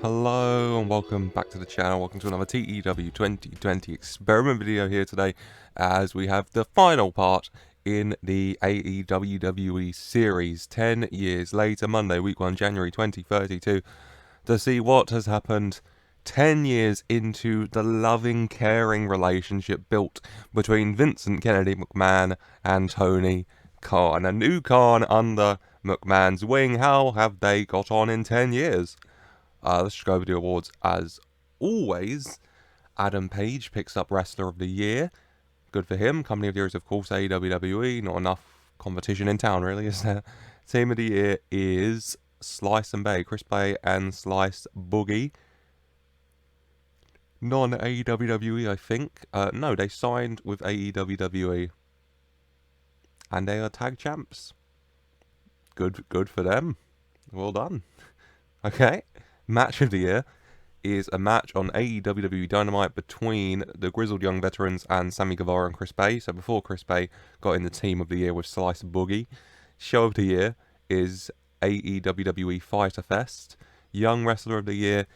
Hello and welcome back to the channel. Welcome to another TEW2020 Experiment video here today, as we have the final part in the AEWWE series 10 years later, Monday, week 1, January 2032, to see what has happened 10 years into the loving, caring relationship built between Vincent Kennedy McMahon and Tony Khan. A new Khan under McMahon's wing. How have they got on in 10 years? Let's just go over the awards as always. Adam Page picks up Wrestler of the Year. Good for him. Company of the Year is, of course, AEWWE. Not enough competition in town, really, is there? Team of the Year is Slice and Bay. Chris Bay and Slice Boogie. Non-AEWWE, I think. No, they signed with AEWWE. And they are tag champs. Good for them. Well done. Okay. Match of the Year is a match on AEW Dynamite between the Grizzled Young Veterans and Sammy Guevara and Chris Bay. So before Chris Bay got in the Team of the Year with Slice Boogie. Show of the Year is AEWWE Fighter Fest. Young Wrestler of the Year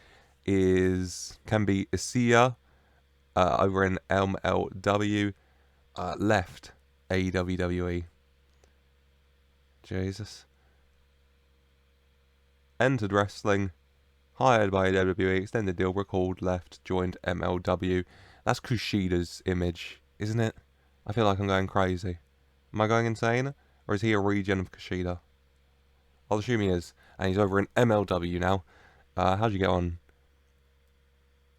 can be Isia over in MLW. Left AEWWE. Jesus. Entered wrestling. Hired by WWE, extended deal, recalled, left, joined MLW. That's Kushida's image, isn't it? I feel like I'm going crazy. Am I going insane? Or is he a regen of Kushida? I'll assume he is. And he's over in MLW now. How'd you get on?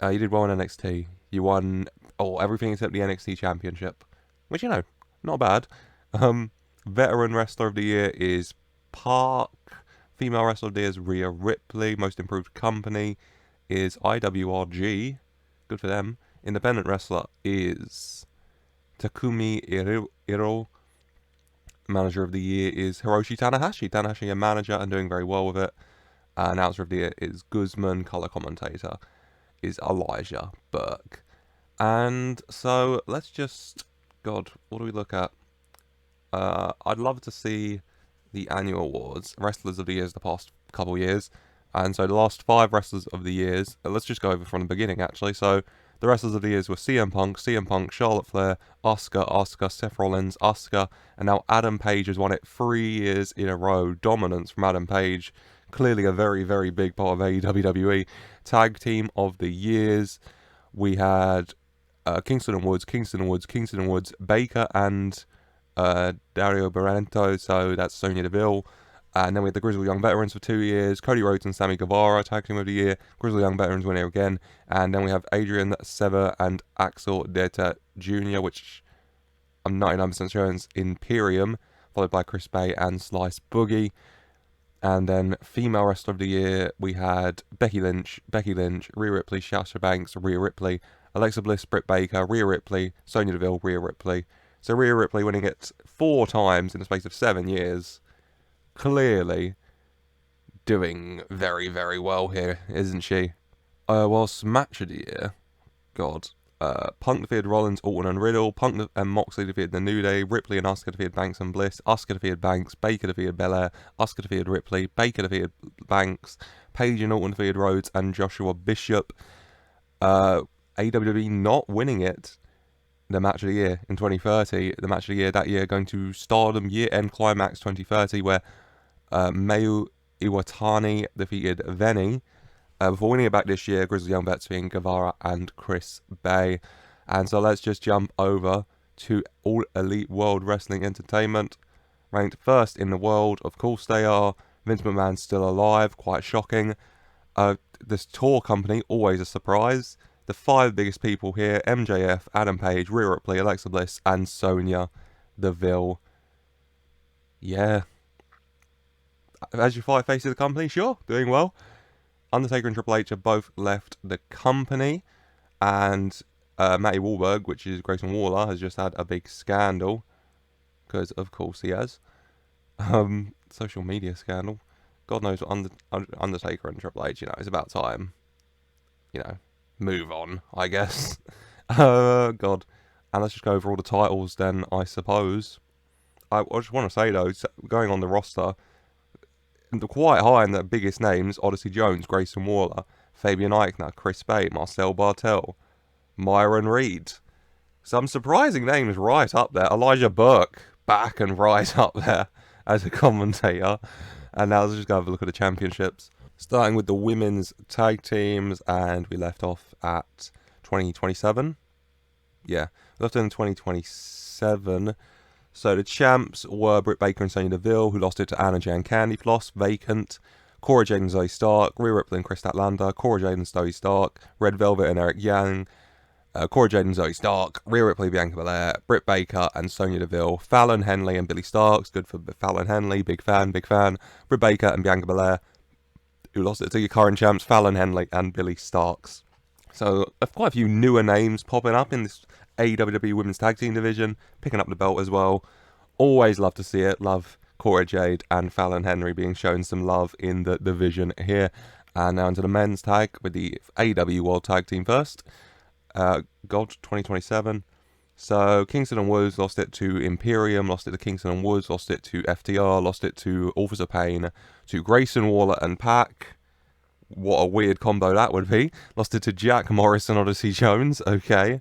You did well in NXT. You won everything except the NXT Championship. Which, not bad. Veteran Wrestler of the Year is Park. Female Wrestler of the Year is Rhea Ripley. Most Improved Company is IWRG. Good for them. Independent Wrestler is Takumi Iro. Manager of the Year is Hiroshi Tanahashi. Tanahashi a manager and doing very well with it. Announcer of the Year is Guzman. Color commentator is Elijah Burke. And so let's just... God, what do we look at? I'd love to see the annual awards, Wrestlers of the Years the past couple years. And so the last 5 Wrestlers of the Years, let's just go over from the beginning actually. So the Wrestlers of the Years were CM Punk, Charlotte Flair, Asuka, Seth Rollins, Asuka, and now Adam Page has won it 3 years in a row. Dominance from Adam Page, clearly a very, very big part of AEWWE. Tag Team of the Years, we had Kingston and Woods, Baker and Dario Barrento, so that's Sonya Deville. And then we had the Grizzled Young Veterans for 2 years, Cody Rhodes and Sammy Guevara, Tag Team of the Year. Grizzled Young Veterans win here again. And then we have Adrian Sever and Axel Deta Jr., which I'm 99% sure is Imperium, followed by Chris Bay and Slice Boogie. And then Female Wrestler of the Year, we had Becky Lynch, Rhea Ripley, Sasha Banks, Rhea Ripley, Alexa Bliss, Britt Baker, Rhea Ripley, Sonya Deville, Rhea Ripley. So Rhea Ripley winning it 4 times in the space of 7 years. Clearly doing very, very well here, isn't she? Whilst Match of the Year, God. Punk defeated Rollins, Orton and Riddle. Punk and Moxley defeated The New Day. Ripley and Asuka defeated Banks and Bliss. Asuka defeated Banks. Baker defeated Belair. Asuka defeated Ripley. Baker defeated Banks. Paige and Orton defeated Rhodes and Joshua Bishop. AEW not winning it. The Match of the Year in 2030. The Match of the Year that year going to Stardom Year-End Climax 2030, where Mayu Iwatani defeated Venny. Before winning it back this year, Grizzled Young Vets being Guevara and Chris Bay. And so let's just jump over to All Elite World Wrestling Entertainment. Ranked first in the world, of course they are. Vince McMahon's still alive, quite shocking. This tour company, always a surprise. The 5 biggest people here, MJF, Adam Page, Rhea Ripley, Alexa Bliss, and Sonya Deville. Yeah. As your 5 faces of the company, sure, doing well. Undertaker and Triple H have both left the company. And Matty Wahlberg, which is Grayson Waller, has just had a big scandal. Because, of course, he has. Social media scandal. God knows what Undertaker and Triple H, it's about time. Move on, I guess. God. And let's just go over all the titles then, I suppose. I just want to say, though, going on the roster, quite high in the biggest names, Odyssey Jones, Grayson Waller, Fabian Eichner, Chris Bay, Marcel Bartel, Myron Reed. Some surprising names right up there. Elijah Burke, back and right up there as a commentator. And now let's just go have a look at the championships. Starting with the women's tag teams, and we left off at 2027. Yeah, left in 2027. So the champs were Britt Baker and Sonya Deville, who lost it to Anna Jay and Candy Floss, vacant. Cora Jade and Zoe Stark, Rhea Ripley and Chris Statlander, Cora Jade and Zoe Stark, Red Velvet and Eric Yang, Cora Jade and Zoe Stark, Rhea Ripley, Bianca Belair, Britt Baker and Sonya Deville, Fallon Henley and Billy Starks, good for Fallon Henley, big fan, Britt Baker and Bianca Belair, who lost it to your current champs, Fallon Henley and Billy Starks. So quite a few newer names popping up in this AEW Women's Tag Team division, picking up the belt as well. Always love to see it. Love Cora Jade and Fallon Henry being shown some love in the division here. And now into the men's tag with the AEW World Tag Team first. Gold 2027. So Kingston and Woods lost it to Imperium, lost it to Kingston and Woods, lost it to FTR, lost it to Authors of Pain, to Grayson Waller and Pac. What a weird combo that would be. Lost it to Jack Morris and Odyssey Jones. Okay.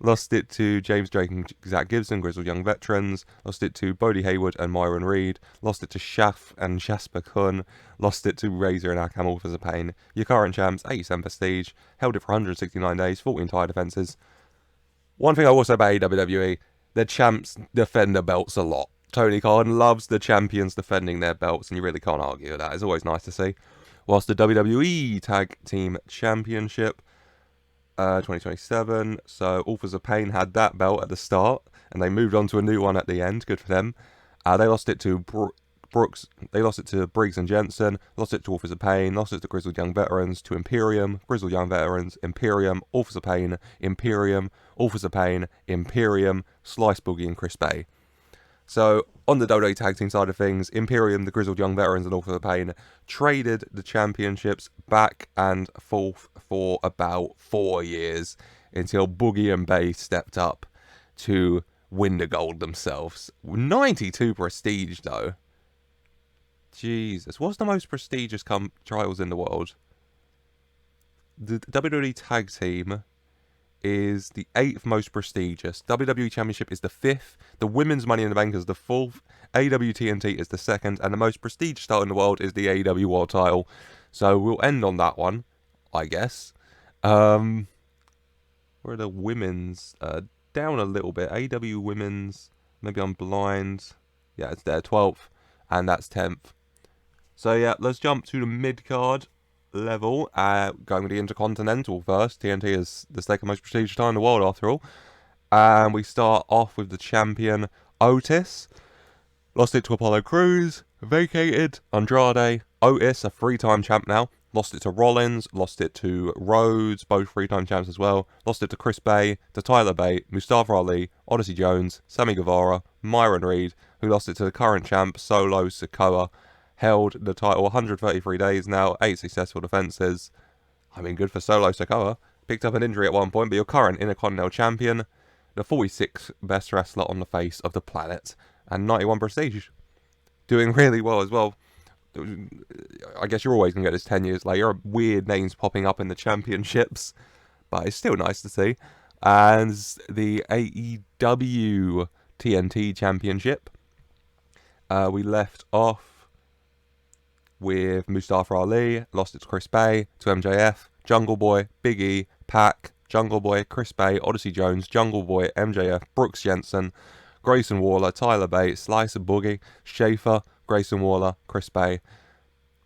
Lost it to James Drake and Zach Gibson, Grizzled Young Veterans. Lost it to Bodie Hayward and Myron Reed. Lost it to Shaf and Jasper Kun. Lost it to Razor and Akam Authors of Pain. Your current champs, 87 Prestige. Held it for 169 days, 14 entire defences. One thing I will say about AEW, the champs defend the belts a lot. Tony Khan loves the champions defending their belts, and you really can't argue with that. It's always nice to see. Whilst the WWE Tag Team Championship, 2027, so Authors of Pain had that belt at the start, and they moved on to a new one at the end. Good for them. They lost it to Brooks. They lost it to Briggs and Jensen. Lost it to Authors of Pain. Lost it to Grizzled Young Veterans. To Imperium. Grizzled Young Veterans. Imperium. Authors of Pain. Imperium. Authors of Pain. Imperium. Slice Boogie and Chris Bay. So, on the WWE Tag Team side of things, Imperium, the Grizzled Young Veterans, and Authors of Pain traded the championships back and forth for about 4 years until Boogie and Bay stepped up to win the gold themselves. 92 prestige, though. Jesus. What's the most prestigious trials in the world? The WWE Tag Team is the 8th most prestigious. WWE Championship is the 5th. The Women's Money in the Bank is the 4th. AEW TNT is the 2nd. And the most prestigious title in the world is the AEW World Title. So we'll end on that one, I guess. Where are the women's? Down a little bit. AEW Women's. Maybe I'm blind. Yeah, it's there. 12th. And that's 10th. So yeah, let's jump to the mid-card level, going with the Intercontinental first. TNT is the second most prestigious title in the world, after all. And we start off with the champion, Otis. Lost it to Apollo Crews, vacated. Andrade, Otis, a 3-time champ now. Lost it to Rollins, lost it to Rhodes, both 3-time champs as well. Lost it to Chris Bay, to Tyler Bate, Mustafa Ali, Odyssey Jones, Sammy Guevara, Myron Reed, who lost it to the current champ, Solo Sikoa. Held the title 133 days now, 8 successful defences. I mean, good for Solo Sikoa. Picked up an injury at one point, but your current Intercontinental Champion. The 46th best wrestler on the face of the planet. And 91 prestige. Doing really well as well. I guess you're always going to get this 10 years later. Weird names popping up in the championships. But it's still nice to see. And the AEW TNT Championship. We left off with Mustafa Ali, lost it to Chris Bay, to MJF, Jungle Boy, Big E, Pac, Jungle Boy, Chris Bay, Odyssey Jones, Jungle Boy, MJF, Brooks Jensen, Grayson Waller, Tyler Bate, Slicer Boogie, Schaefer, Grayson Waller, Chris Bay.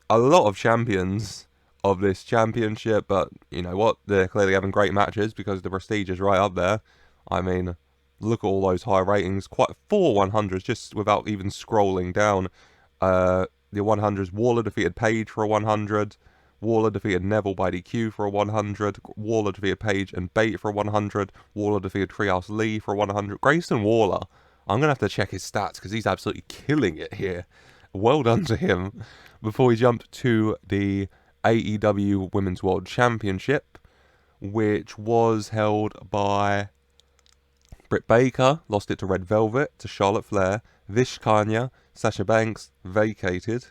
A lot of champions of this championship, but you know what? They're clearly having great matches because the prestige is right up there. I mean, look at all those high ratings. Quite 4 100s just without even scrolling down. The 100s, Waller defeated Page for a 100. Waller defeated Neville by DQ for a 100. Waller defeated Page and Bate for a 100. Waller defeated Treehouse Lee for a 100. Grayson Waller, I'm going to have to check his stats because he's absolutely killing it here. Well done to him. Before we jump to the AEW Women's World Championship, which was held by Britt Baker, lost it to Red Velvet, to Charlotte Flair, Vish Kanya, Sasha Banks, vacated.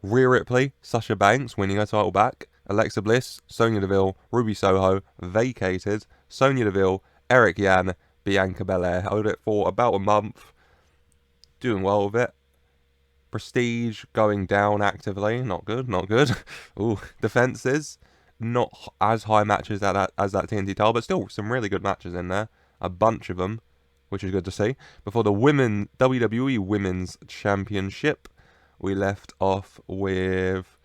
Rhea Ripley, Sasha Banks winning her title back. Alexa Bliss, Sonya Deville, Ruby Soho, vacated. Sonya Deville, Eric Yan, Bianca Belair. Held it for about a month. Doing well with it. Prestige going down actively. Not good, not good. Ooh, defenses. Not as high matches as that TNT title, but still some really good matches in there. A bunch of them, which is good to see. Before the WWE Women's Championship, we left off with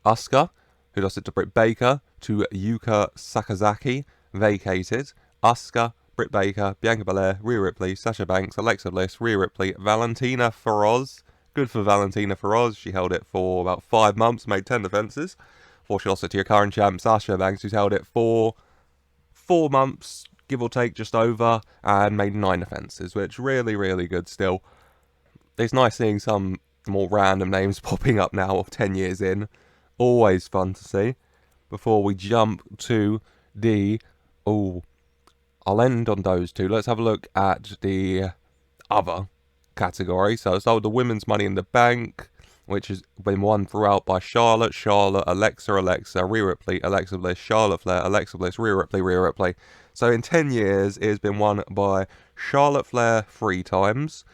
Asuka, who lost it to Britt Baker, to Yuka Sakazaki, vacated. Asuka, Britt Baker, Bianca Belair, Rhea Ripley, Sasha Banks, Alexa Bliss, Rhea Ripley, Valentina Feroz. Good for Valentina Feroz. She held it for about 5 months, made 10 defenses. Before she lost it to your current champ, Sasha Banks, who's held it for 4 months, give or take, just over, and made 9 defenses, which really, really good still. It's nice seeing some more random names popping up now of 10 years in. Always fun to see. Before we jump to the... I'll end on those two. Let's have a look at the other category. So let's start with the Women's Money in the Bank, which has been won throughout by Charlotte, Alexa, Rhea Ripley, Alexa Bliss, Charlotte Flair, Alexa Bliss, Rhea Ripley. So in 10 years, it has been won by Charlotte Flair 3 times,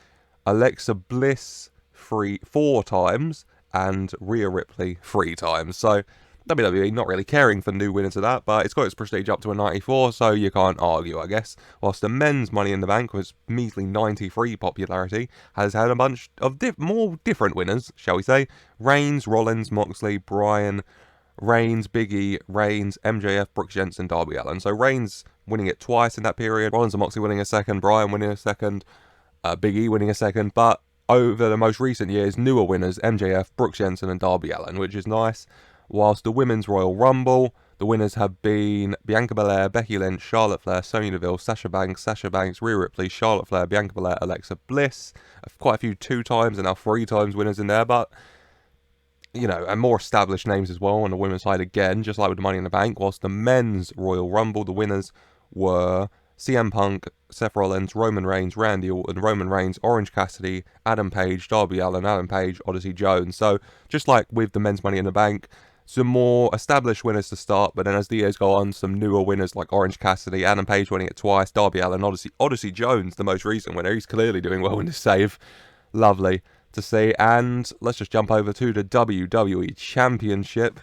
Alexa Bliss 4 times, and Rhea Ripley 3 times. So WWE not really caring for new winners of that, but it's got its prestige up to a 94, so you can't argue, I guess. Whilst the men's Money in the Bank was measly 93 popularity, has had a bunch of more different winners, shall we say. Reigns, Rollins, Moxley, Bryan, Reigns, Big E, Reigns, MJF, Brooks Jensen, Darby Allin. So Reigns winning it twice in that period, Rollins and Moxley winning a second, Bryan winning a second, Big E winning a second, but over the most recent years, newer winners, MJF, Brooks Jensen and Darby Allin, which is nice. Whilst the Women's Royal Rumble, the winners have been Bianca Belair, Becky Lynch, Charlotte Flair, Sonya Deville, Sasha Banks, Rhea Ripley, Charlotte Flair, Bianca Belair, Alexa Bliss. Quite a few 2 times and now 3 times winners in there, but, you know, and more established names as well on the women's side again, just like with the Money in the Bank. Whilst the Men's Royal Rumble, the winners were CM Punk, Seth Rollins, Roman Reigns, Randy Orton, Roman Reigns, Orange Cassidy, Adam Page, Darby Allin, Adam Page, Odyssey Jones. So, just like with the Men's Money in the Bank, some more established winners to start, but then as the years go on, some newer winners like Orange Cassidy, Adam Page winning it twice, Darby Allin, Odyssey Jones, the most recent winner. He's clearly doing well in this save. Lovely to see. And let's just jump over to the WWE Championship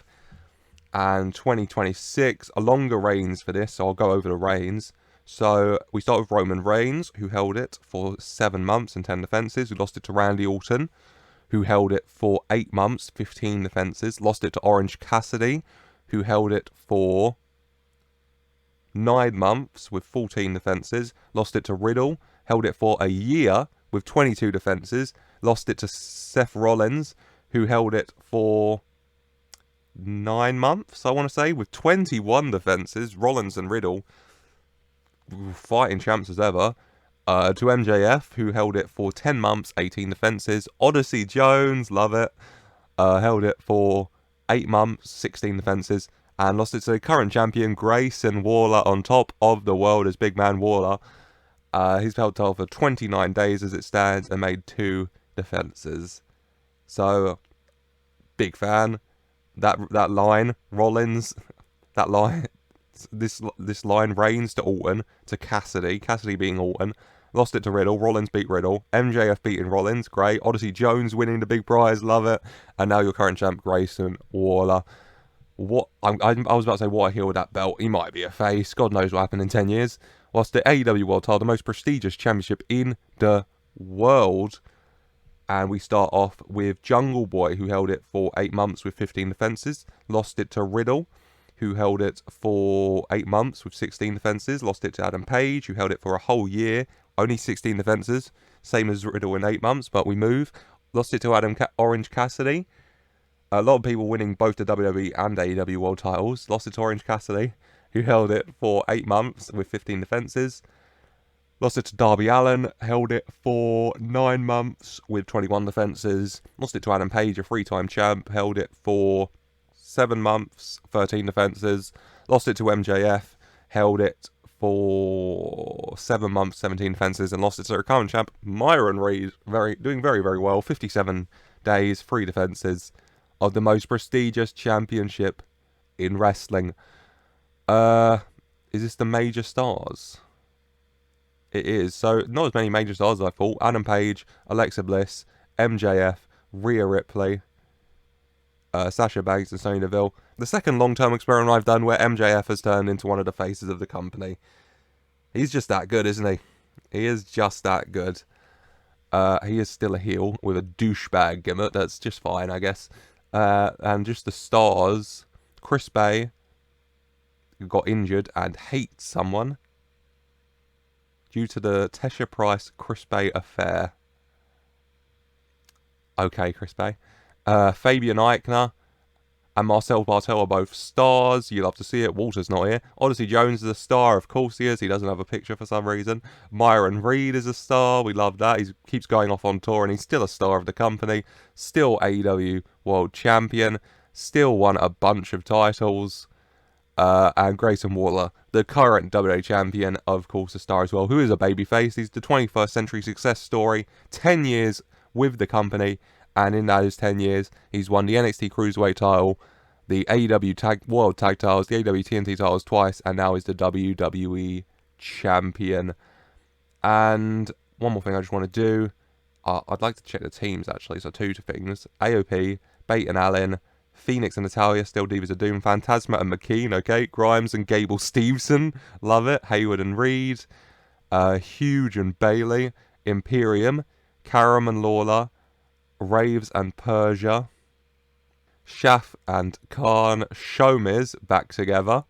and 2026. A longer reigns for this, so I'll go over the reigns. So we start with Roman Reigns, who held it for 7 months and 10 defenses. We lost it to Randy Orton, who held it for 8 months, 15 defenses. Lost it to Orange Cassidy, who held it for 9 months with 14 defenses. Lost it to Riddle, held it for a year with 22 defenses. Lost it to Seth Rollins, who held it for 9 months, I want to say, with 21 defenses. Rollins and Riddle fighting champs as ever. To MJF, who held it for 10 months, 18 defenses. Odyssey Jones, love it, held it for 8 months, 16 defenses. And lost it to the current champion, Grayson Waller, on top of the world as Big Man Waller. He's held title for 29 days as it stands and made 2 defenses. So, big fan. That line, Rollins, that line, this line, Reigns to Orton, to Cassidy being Orton. Lost it to Riddle, Rollins beat Riddle, MJF beating Rollins, great. Odyssey Jones winning the big prize, love it. And now your current champ, Grayson Waller. What I was about to say, what a heel with that belt. He might be a face. God knows what happened in 10 years. Whilst the AEW World Title, the most prestigious championship in the world. And we start off with Jungle Boy, who held it for 8 months with 15 defenses. Lost it to Riddle, who held it for 8 months with 16 defenses. Lost it to Adam Page, who held it for a whole year, only 16 defenses. Same as Riddle in 8 months, but we move. Lost it to Orange Cassidy. A lot of people winning both the WWE and AEW World titles. Lost it to Orange Cassidy, who held it for 8 months with 15 defenses. Lost it to Darby Allin, held it for 9 months with 21 defenses. Lost it to Adam Page, a 3-time champ, held it for 7 months, 13 defenses. Lost it to MJF, held it for 7 months, 17 defenses, and lost it to their current champ, Myron Reed, doing very, very well. 57 days, 3 defenses. of the most prestigious championship in wrestling. Is this the major stars? It is. So, not as many major stars as I thought. Adam Page, Alexa Bliss, MJF, Rhea Ripley, Sasha Banks and Sonya Deville. The second long-term experiment I've done where MJF has turned into one of the faces of the company. He's just that good, isn't he? He is just that good. He is still a heel with a douchebag gimmick. That's just fine, I guess. And just the stars. Chris Bay got injured and hates someone due to the Tesha Price-Chris Bay affair. Okay, Chris Bay. Fabian Eichner and Marcel Bartel are both stars. You love to see it. Walter's not here. Odyssey Jones is a star. Of course he is. He doesn't have a picture for some reason. Myron Reed is a star. We love that. He keeps going off on tour and he's still a star of the company. Still AEW World Champion. Still won a bunch of titles. And Grayson Waller, the current WWE Champion, of course, a star as well, who is a babyface. He's the 21st century success story. 10 years with the company. And in those 10 years, he's won the NXT Cruiserweight title, the AEW World Tag Titles, the AEW TNT titles twice, and now he's the WWE Champion. And one more thing I just want to do. I'd like to check the teams, actually. So two things. AOP, Bate and Allen, Phoenix and Natalia, still Divas of Doom, Phantasma and McKean, okay? Grimes and Gable Steveson, love it. Hayward and Reed, Huge and Bailey, Imperium, Karam and Lawler, Raves and Persia, Shaf and Khan, Shomiz back together,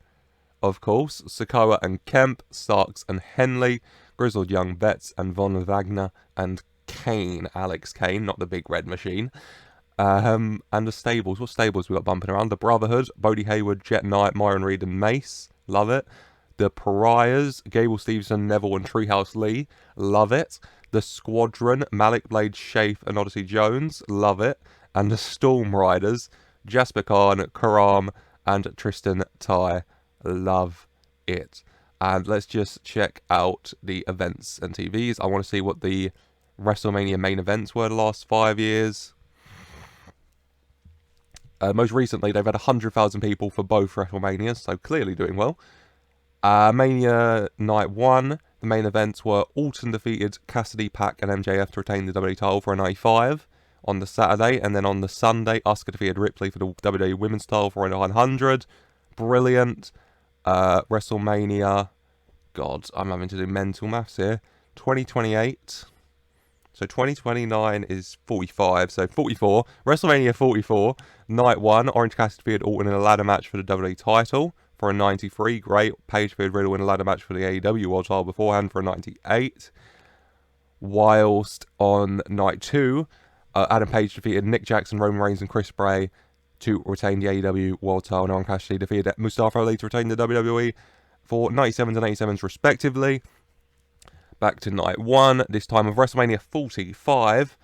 of course, Sokoa and Kemp, Starks and Henley, Grizzled Young Vets and Von Wagner and Kane, Alex Kane, not the big red machine. And the stables, what stables we got bumping around? The Brotherhood, Bodie Hayward, Jet Knight, Myron Reed and Mace, love it. The Pariahs, Gable Stevenson, Neville and Treehouse Lee, love it. The Squadron, Malik Blade, Shafe and Odyssey Jones, love it. And the Storm Riders, Jasper Khan, Karam and Tristan Tai, love it. And let's just check out the events and TVs. I want to see what the WrestleMania main events were the last 5 years. Most recently, they've had 100,000 people for both WrestleManias, so clearly doing well. Mania Night 1, the main events were Orton defeated Cassidy, Pac and MJF to retain the WWE title for a 95 on the Saturday, and then on the Sunday, Asuka defeated Ripley for the WWE Women's title for a 900. Brilliant. WrestleMania, God, I'm having to do mental maths here. 2028. So 2029 is 45, so 44. WrestleMania 44, Night 1, Orange Cassidy defeated Orton in a ladder match for the WWE title for a 93, great. Page defeated Riddle in a ladder match for the AEW World title beforehand for a 98. Whilst on Night 2, Adam Page defeated Nick Jackson, Roman Reigns and Chris Bray to retain the AEW World title, and Orange Cassidy defeated Mustafa Ali to retain the WWE for 97s and 87s respectively. Back to Night 1, this time of WrestleMania 45,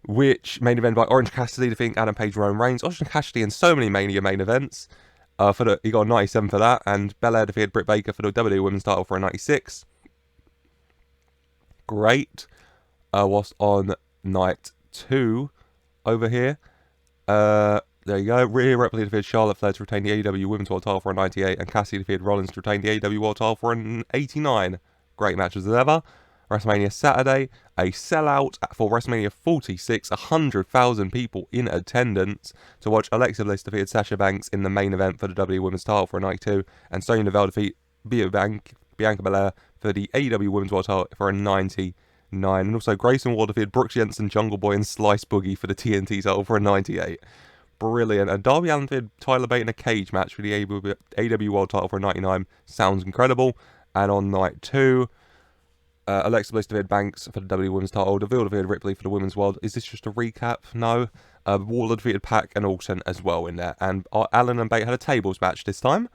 which main event by Orange Cassidy defeating Adam Page and Roman Reigns. Orange Cassidy in so many Mania main events. He got a 97 for that, and Belair defeated Britt Baker for the WWE Women's title for a 96. Great. Whilst on Night 2 over here, there you go. Rhea Ripley defeated Charlotte Flair to retain the AEW Women's World title for a 98, and Cassidy defeated Rollins to retain the AEW World title for an 89. Great matches as ever. WrestleMania Saturday, a sellout for WrestleMania 46, 100,000 people in attendance to watch Alexa Bliss defeat Sasha Banks in the main event for the WWE Women's title for a 92, and Sonya Deville defeat Bianca Belair for the AEW Women's World title for a 99. And also Grayson Waller defeated Brooks Jensen, Jungle Boy and Slice Boogie for the TNT title for a 98. Brilliant. And Darby Allin defeated Tyler Bate in a cage match for the AEW World title for a 99. Sounds incredible. And on Night 2, Alexa Bliss defeated Banks for the WWE Women's title. Deville defeated Ripley for the Women's World. Is this just a recap? No. Waller defeated Pac and Orton as well in there. And Allen and Bate had a tables match this time.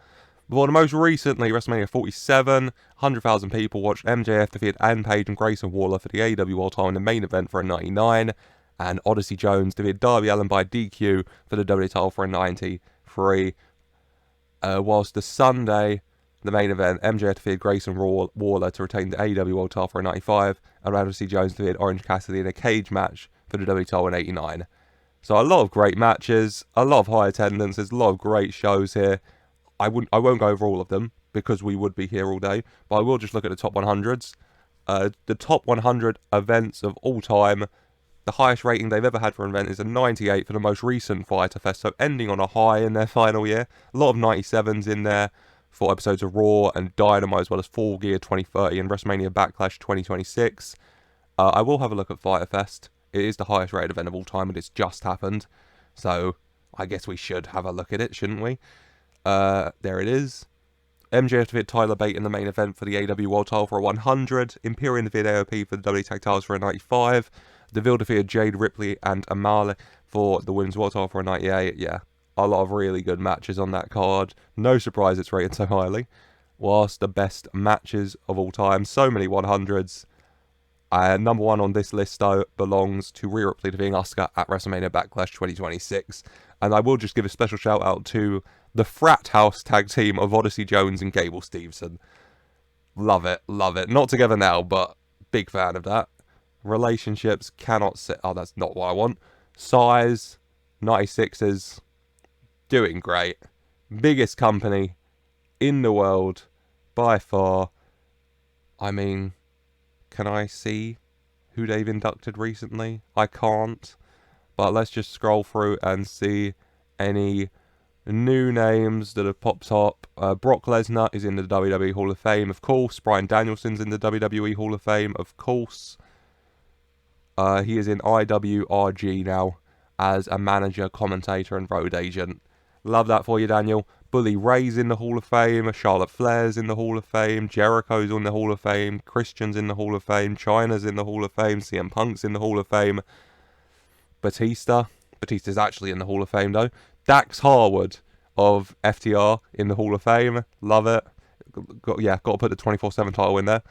Before the most recently, WrestleMania 47, 100,000 people watched MJF defeat Adam Page and Grayson Waller for the AEW World title in the main event for a 99. And Odyssey Jones defeated Darby Allin by DQ for the WWE title for a 93. Whilst the Sunday, the main event, MJF defeated Grayson Waller to retain the AEW World title for a 95, and Odyssey Jones defeated Orange Cassidy in a cage match for the WWE title in 89. So a lot of great matches, a lot of high attendances, a lot of great shows here. I won't go over all of them because we would be here all day, but I will just look at the top 100s. The top 100 events of all time. The highest rating they've ever had for an event is a 98 for the most recent Fyter Fest, so ending on a high in their final year. A lot of 97s in there for episodes of Raw and Dynamite, as well as Full Gear 2030 and WrestleMania Backlash 2026. I will have a look at Fyter Fest. It is the highest rated event of all time, and it's just happened. So I guess we should have a look at it, shouldn't we? There it is. MJF defeated Tyler Bate in the main event for the AEW World Title for a 100. Imperium defeated AOP for the WWE Tag Titles for a 95. DeVille defeated Jade Ripley and Amale for the Women's World Title for a 98. Yeah, a lot of really good matches on that card. No surprise it's rated so highly. Whilst the best matches of all time, so many 100s. Number one on this list, though, belongs to Rhea Ripley defeating Asuka at WrestleMania Backlash 2026. And I will just give a special shout out to the Frat House tag team of Odyssey Jones and Gable Steveson. Love it, love it. Not together now, but big fan of that. Relationships cannot sit. Oh, that's not what I want. Size, 96ers, doing great. Biggest company in the world by far. I mean, can I see who they've inducted recently? I can't. But let's just scroll through and see any new names that have popped up. Brock Lesnar is in the WWE Hall of Fame, of course. Bryan Danielson's in the WWE Hall of Fame, of course. He is in IWRG now as a manager, commentator, and road agent. Love that for you, Daniel. Bully Ray's in the Hall of Fame. Charlotte Flair's in the Hall of Fame. Jericho's in the Hall of Fame. Christian's in the Hall of Fame. Chyna's in the Hall of Fame. CM Punk's in the Hall of Fame. Batista's actually in the Hall of Fame, though. Dax Harwood of FTR in the Hall of Fame. Love it. Got to put the 24/7 title in there.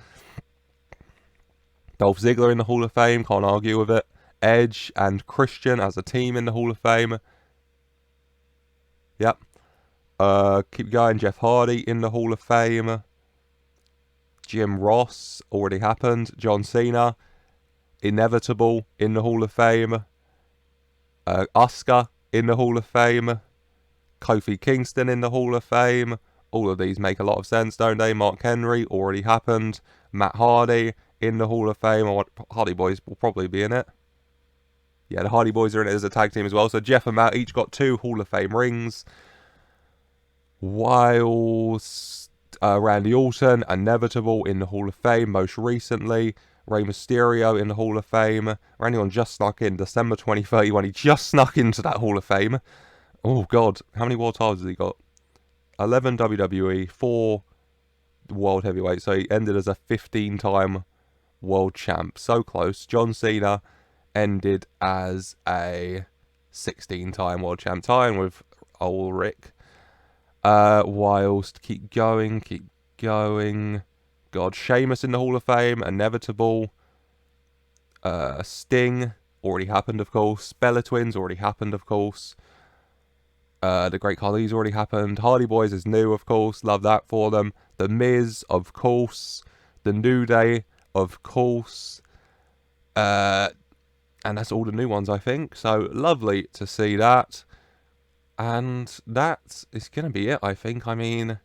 Dolph Ziggler in the Hall of Fame. Can't argue with it. Edge and Christian as a team in the Hall of Fame. Yep. Keep going. Jeff Hardy in the Hall of Fame. Jim Ross already happened. John Cena. Inevitable in the Hall of Fame. Asuka in the Hall of Fame. Kofi Kingston in the Hall of Fame. All of these make a lot of sense, don't they? Mark Henry already happened. Matt Hardy in the Hall of Fame. Hardy Boys will probably be in it. Yeah, the Hardy Boys are in it as a tag team as well. So Jeff and Matt each got 2 Hall of Fame rings. Whilst Randy Orton, Inevitable in the Hall of Fame most recently. Rey Mysterio in the Hall of Fame. Randy Orton just snuck in December 2031. He just snuck into that Hall of Fame. Oh, God. How many world titles has he got? 11 WWE, 4 World Heavyweight. So he ended as a 15-time World Champ. So close. John Cena ended as a 16-time World Champ. Tying with Ulrich. Whilst keep going. God, Sheamus in the Hall of Fame. Inevitable. Sting already happened, of course. Bella Twins already happened, of course. The Great Khali's already happened. Hardy Boys is new, of course. Love that for them. The Miz, of course. The New Day, of course. And that's all the new ones, I think. So lovely to see that. And that is going to be it, I think. I mean,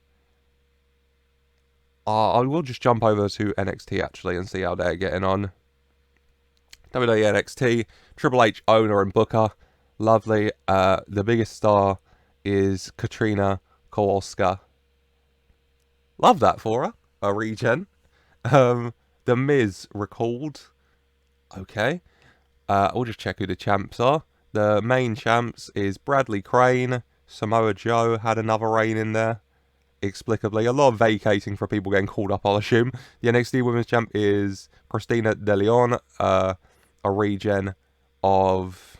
I will just jump over to NXT, actually, and see how they're getting on. WWE NXT, Triple H, owner, and booker. Lovely. The biggest star is Katrina Kowalska. Love that for her. A regen. The Miz recalled. Okay. I'll just check who the champs are. The main champs is Bradley Crane. Samoa Joe had another reign in there. Explicably. A lot of vacating for people getting called up, I'll assume. The NXT Women's Champ is Christina De Leon. A regen of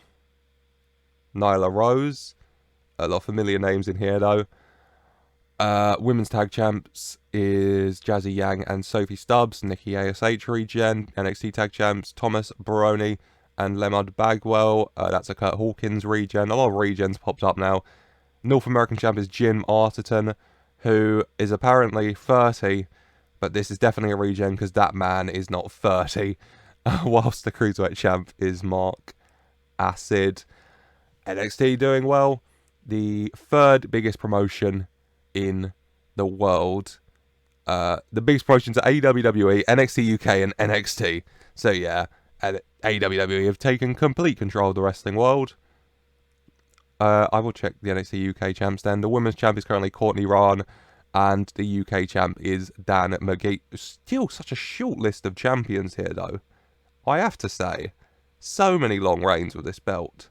Nyla Rose. A lot of familiar names in here, though. Women's Tag Champs is Jazzy Yang and Sophie Stubbs. Nikki ASH regen. NXT Tag Champs, Thomas Baroni and Lemad Bagwell. That's a Kurt Hawkins regen. A lot of regens popped up now. North American Champ is Jim Arterton, who is apparently 30, but this is definitely a regen because that man is not 30. Whilst the Cruiserweight Champ is Mark Acid. NXT doing well. The third biggest promotion in the world. The biggest promotions are AEW, NXT UK, and NXT. So yeah, AEW have taken complete control of the wrestling world. I will check the NXT UK champs then. The Women's Champ is currently Courtney Rahn, and the UK Champ is Dan McGee. Still such a short list of champions here, though. I have to say, so many long reigns with this belt.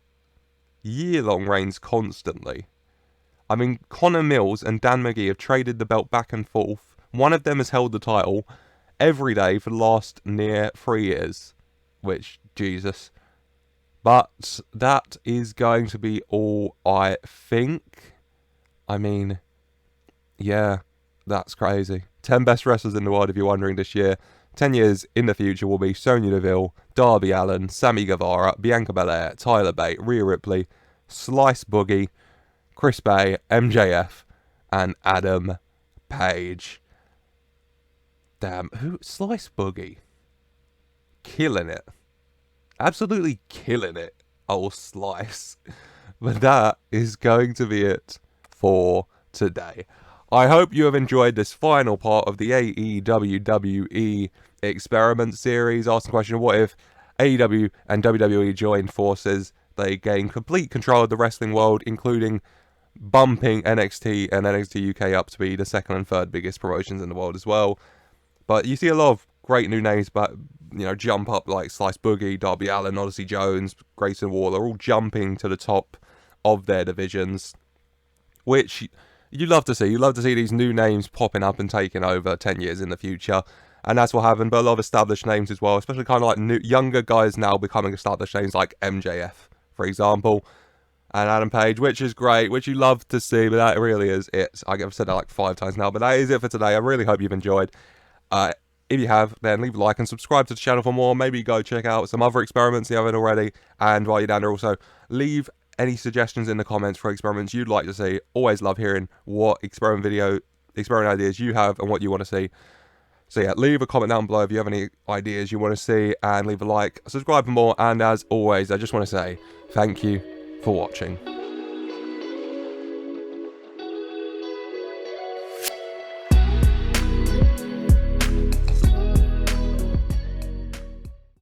Year-long reigns constantly. I mean, Connor Mills and Dan McGee have traded the belt back and forth. One of them has held the title every day for the last near 3 years. Which, Jesus. But that is going to be all, I think. I mean, yeah, that's crazy. 10 best wrestlers in the world, if you're wondering, this year. 10 years in the future will be Sonya Deville, Darby Allin, Sammy Guevara, Bianca Belair, Tyler Bate, Rhea Ripley, Slice Boogie, Chris Bay, MJF, and Adam Page. Damn, who? Slice Boogie. Killing it. Absolutely killing it, old Slice. But that is going to be it for today. I hope you have enjoyed this final part of the AEWWE Experiment series, asking the question, what if AEW and WWE joined forces? They gain complete control of the wrestling world, including bumping NXT and NXT UK up to be the second and third biggest promotions in the world as well. But you see a lot of great new names, but jump up like Slice Boogie, Darby Allin, Odyssey Jones, Grayson Waller, all jumping to the top of their divisions, which you love to see. You love to see these new names popping up and taking over 10 years in the future. And that's what happened, but a lot of established names as well, especially kind of like younger guys now becoming established names like MJF, for example, and Adam Page, which is great, which you love to see, but that really is it. I've said that like 5 times now, but that is it for today. I really hope you've enjoyed. If you have, then leave a like and subscribe to the channel for more. Maybe go check out some other experiments if you haven't already. And while you're down there, also leave any suggestions in the comments for experiments you'd like to see. Always love hearing what experiment ideas you have and what you want to see. So yeah, leave a comment down below if you have any ideas you want to see, and leave a like, subscribe for more. And as always, I just want to say thank you for watching.